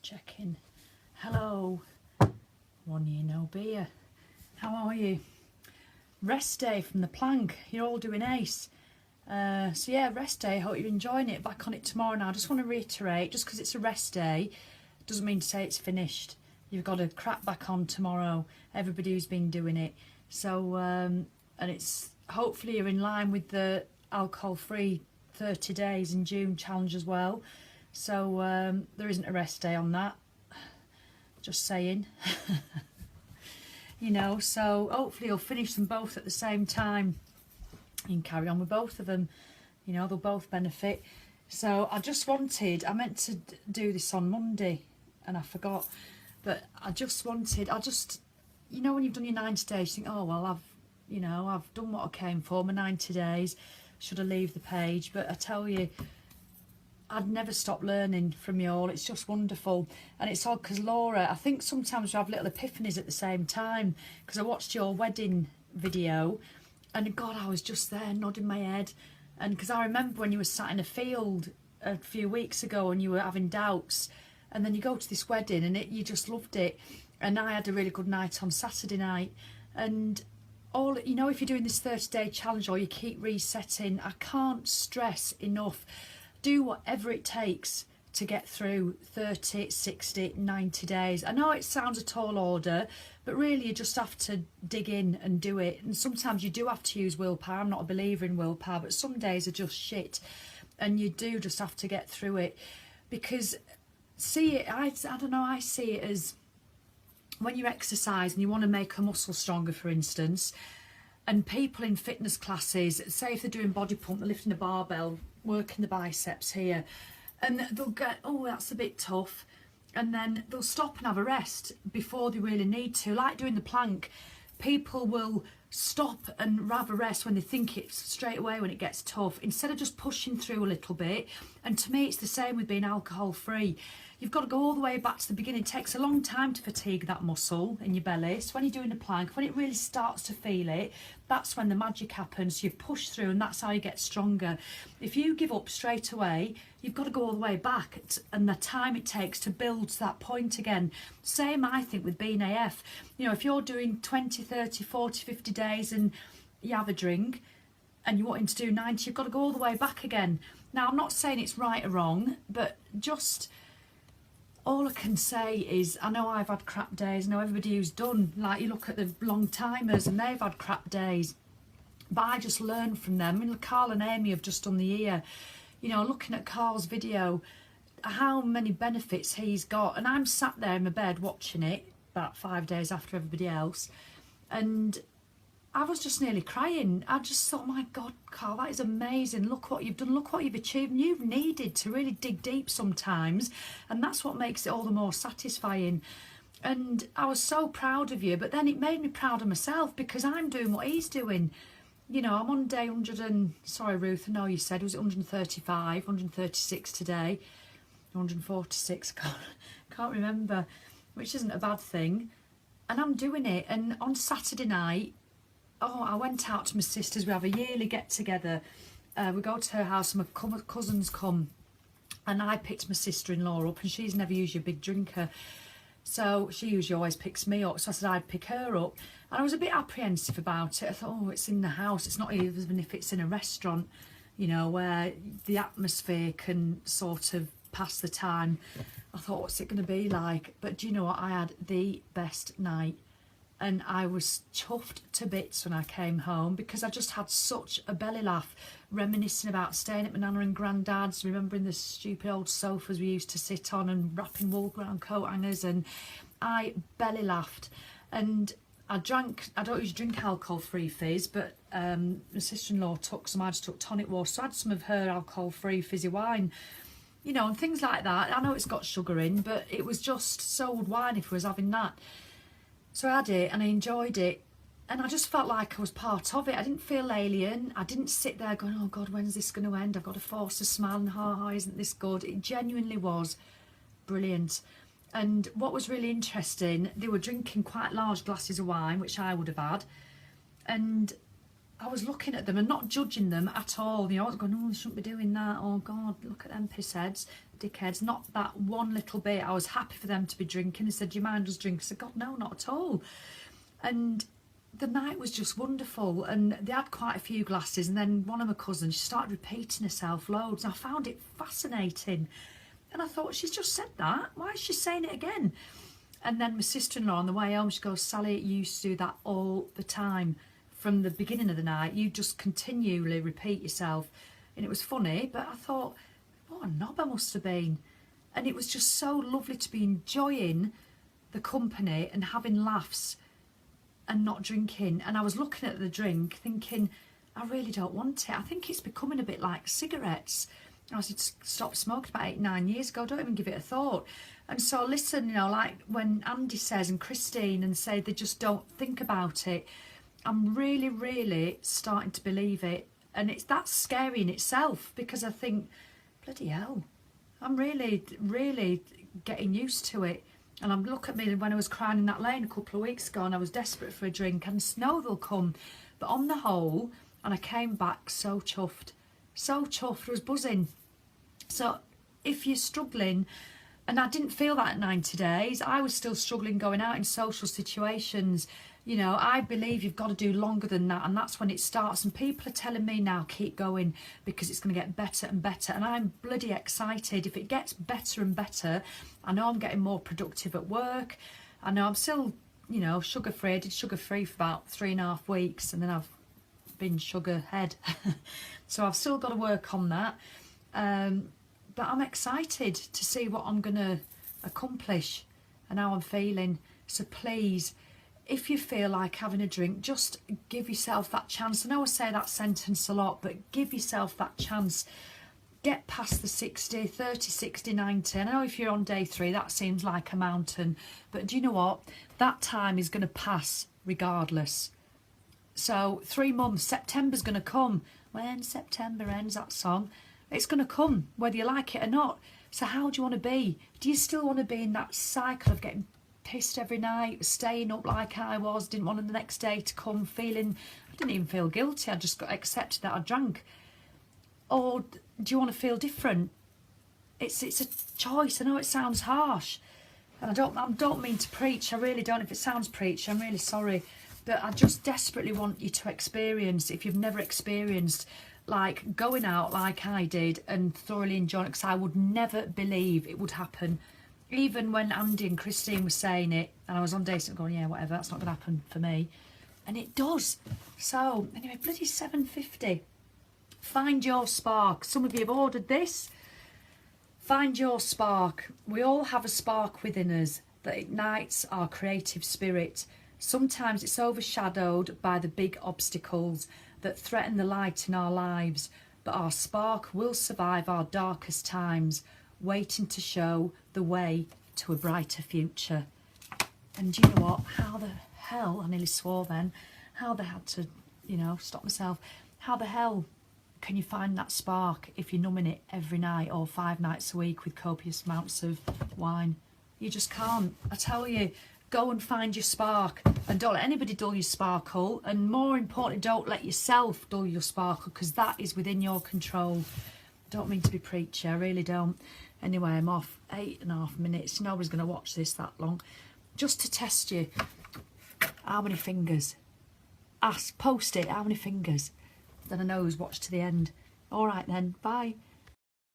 Checking. Hello. 1 year no beer. How are you? Rest day from the plank. You're all doing ace. So yeah, rest day. Hope you're enjoying it. Back on it tomorrow now. I just want to reiterate, just because it's a rest day doesn't mean to say it's finished. You've got to crack back on tomorrow. Everybody who's been doing it. So and it's hopefully you're in line with the alcohol-free 30 days in June challenge as well. So there isn't a rest day on that. Just saying. You know, so hopefully you'll finish them both at the same time. You can carry on with both of them. You know, they'll both benefit. So I meant to do this on Monday and I forgot. But you know, when you've done your 90 days, you think, oh, well, I've done what I came for, my 90 days. Should I leave the page? But I tell you, I'd never stop learning from you all. It's just wonderful. And it's odd because Laura, I think sometimes we have little epiphanies at the same time, because I watched your wedding video and God, I was just there nodding my head. And because I remember when you were sat in a field a few weeks ago and you were having doubts, and then you go to this wedding and you just loved it. And I had a really good night on Saturday night. And all, you know, if you're doing this 30-day challenge or you keep resetting, I can't stress enough, do whatever it takes to get through 30, 60, 90 days. I know it sounds a tall order, but really you just have to dig in and do it. And sometimes you do have to use willpower. I'm not a believer in willpower, but some days are just shit. And you do just have to get through it. Because, I don't know, I see it as when you exercise and you want to make a muscle stronger, for instance, and people in fitness classes, say if they're doing body pump, they're lifting a barbell, working the biceps here, and they'll get, oh, that's a bit tough, and then they'll stop and have a rest before they really need to. Like doing the plank, people will stop and have a rest when they think it's straight away when it gets tough, instead of just pushing through a little bit. And to me it's the same with being alcohol free. You've got to go all the way back to the beginning. It takes a long time to fatigue that muscle in your belly. So when you're doing a plank, when it really starts to feel it, that's when the magic happens. You push through and that's how you get stronger. If you give up straight away, you've got to go all the way back, and the time it takes to build to that point again. Same, I think, with being AF. You know, if you're doing 20, 30, 40, 50 days and you have a drink and you're wanting to do 90, you've got to go all the way back again. Now, I'm not saying it's right or wrong, but just all I can say is, I know I've had crap days. I know everybody who's done, like you look at the long timers and they've had crap days, but I just learn from them. I mean, Carl and Amy have just done the year. You know, looking at Carl's video, how many benefits he's got, and I'm sat there in my bed watching it about 5 days after everybody else, and I was just nearly crying. I just thought, my God, Carl, that is amazing. Look what you've done, look what you've achieved. And you've needed to really dig deep sometimes, and that's what makes it all the more satisfying. And I was so proud of you, but then it made me proud of myself, because I'm doing what he's doing. You know, I'm on day 100 and, sorry Ruth, I know you said, was it 135, 136 today, 146, can't remember, which isn't a bad thing. And I'm doing it. And on Saturday night, I went out to my sister's. We have a yearly get together. We go to her house and my cousins come, and I picked my sister-in-law up, and she's never usually a big drinker, so she usually always picks me up. So I said I'd pick her up, and I was a bit apprehensive about it. I thought, oh, it's in the house, it's not even if it's in a restaurant, you know, where the atmosphere can sort of pass the time. I thought, what's it going to be like? But do you know what? I had the best night. And I was chuffed to bits when I came home, because I just had such a belly laugh, reminiscing about staying at my nana and granddad's, remembering the stupid old sofas we used to sit on and wrapping wool around coat hangers, and I belly laughed. And I don't usually drink alcohol-free fizz, but my sister-in-law took some, I just took tonic water, so I had some of her alcohol-free fizzy wine, you know, and things like that. I know it's got sugar in, but it was just so would wine if I was having that. So I had it and I enjoyed it, and I just felt like I was part of it. I didn't feel alien. I didn't sit there going, oh God, when's this going to end? I've got to force a smile and ha, isn't this good? It genuinely was brilliant. And what was really interesting, they were drinking quite large glasses of wine, which I would have had, and I was looking at them and not judging them at all. You know, I was going, oh, they shouldn't be doing that. Oh, God, look at them pissheads, dickheads. Not that one little bit. I was happy for them to be drinking. They said, do you mind us drinking? I said, God, no, not at all. And the night was just wonderful. And they had quite a few glasses. And then one of my cousins, she started repeating herself loads. And I found it fascinating. And I thought, she's just said that. Why is she saying it again? And then my sister-in-law on the way home, she goes, Sally, you used to do that all the time. From the beginning of the night, you just continually repeat yourself. And it was funny, but I thought, what a knob I must have been. And it was just so lovely to be enjoying the company and having laughs and not drinking. And I was looking at the drink thinking, I really don't want it. I think it's becoming a bit like cigarettes. I stopped smoking about 8-9 years ago. Don't even give it a thought. And so listen, you know, like when Andy says and Christine and say they just don't think about it, I'm really, really starting to believe it. And that's scary in itself, because I think, bloody hell, I'm really, really getting used to it. And I'm look at me when I was crying in that lane a couple of weeks ago and I was desperate for a drink, and snow will come. But on the whole, and I came back so chuffed, I was buzzing. So if you're struggling, and I didn't feel that at 90 days, I was still struggling going out in social situations. You know, I believe you've got to do longer than that, and that's when it starts. And people are telling me now, keep going, because it's going to get better and better. And I'm bloody excited. If it gets better and better, I know I'm getting more productive at work. I know I'm still, you know, sugar-free. I did sugar-free for about 3.5 weeks, and then I've been sugar-head. So I've still got to work on that. But I'm excited to see what I'm going to accomplish and how I'm feeling. So please, if you feel like having a drink, just give yourself that chance. I know I say that sentence a lot, but give yourself that chance. Get past the 60, 30, 60, 90. I know if you're on day 3, that seems like a mountain. But do you know what? That time is going to pass regardless. So 3 months, September's going to come. When September ends, that song, it's going to come, whether you like it or not. So how do you want to be? Do you still want to be in that cycle of getting pissed every night, staying up like I was, didn't want the next day to come, feeling, I didn't even feel guilty, I just got accepted that I drank? Or do you want to feel different? It's a choice. I know it sounds harsh, and I don't mean to preach, I really don't. If it sounds preach, I'm really sorry, but I just desperately want you to experience, if you've never experienced, like going out like I did and thoroughly enjoying it, because I would never believe it would happen. Even when Andy and Christine were saying it, and I was on dates going, yeah, whatever, that's not going to happen for me. And it does. So, anyway, bloody 7.50. Find your spark. Some of you have ordered this. Find your spark. We all have a spark within us that ignites our creative spirit. Sometimes it's overshadowed by the big obstacles that threaten the light in our lives, but our spark will survive our darkest times, waiting to show the way to a brighter future. And do you know what? How the hell, I nearly swore then, how they had to, you know, stop myself. How the hell can you find that spark if you're numbing it every night or 5 nights a week with copious amounts of wine? You just can't. I tell you, go and find your spark, and don't let anybody dull your sparkle, and more importantly, don't let yourself dull your sparkle, because that is within your control. Don't mean to be preachy, I really don't. Anyway, I'm off. 8.5 minutes. Nobody's going to watch this that long. Just to test you. How many fingers? Post it, how many fingers? Then I know who's watched to the end. All right then, bye.